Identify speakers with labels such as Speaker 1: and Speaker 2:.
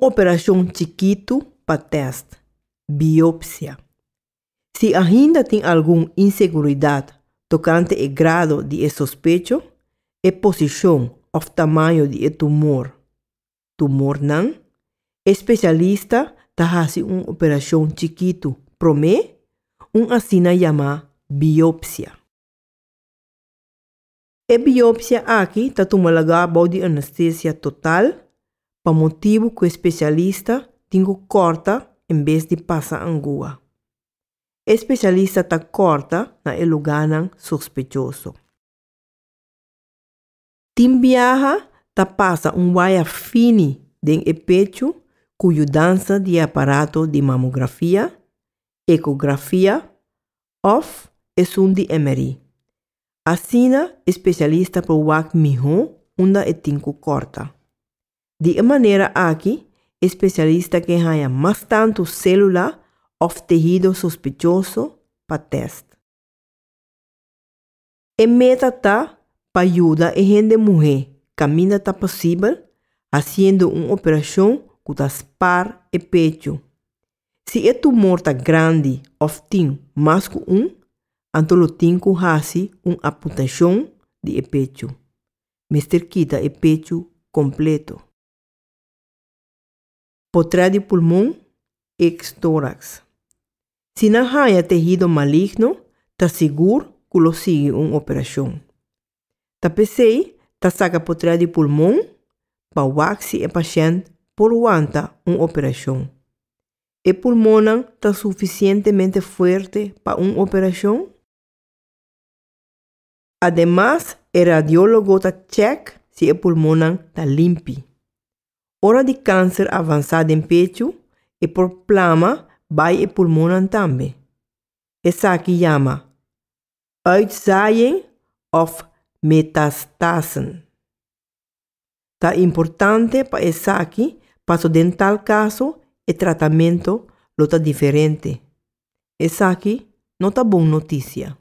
Speaker 1: operação chiquito para teste, biópsia. Se ainda tem alguma inseguridade tocante ao grado de sospecho, a posição ou tamanho do tumor. Tumor não, especialista faz uma operação chiquito promê, assina chama biópsia. A biópsia aqui toma lugar de anestesia total, para motivo que o especialista tem que corta em vez de passar angua. O especialista corta na lugar sospechoso. Tim viaja passa wire fine dentro do pecho com ajuda de aparato de mamografia, ecografia ou de MRI. Assim, o especialista pode melhor onde tem que corta. De maneira aqui, o especialista que haya mais tanto célula ou tecido sospechoso para teste. A meta para ajudar a gente mulher caminha possível, fazendo uma operação que taspar o pecho. Se o tumor está grande ou tem mais que então tem que fazer uma amputação de pecho. Mister quita o pecho completo. Por de pulmão, ex-tórax. Se não há tecido maligno, está seguro que lo sigue uma operação. Tapecei, saca por trás de pulmão, para waxi o paciente por aguanta uma operação. O pulmão está suficientemente forte para uma operação? Además, o radiólogo está check se o pulmão está limpo. Hora de câncer avançado em pecho, e por plama vai o pulmão também. Essa aqui chama uitzaaiing of metastasen. Tá importante para essa aqui, para em tal caso, o tratamento está diferente. Essa aqui não está boa notícia.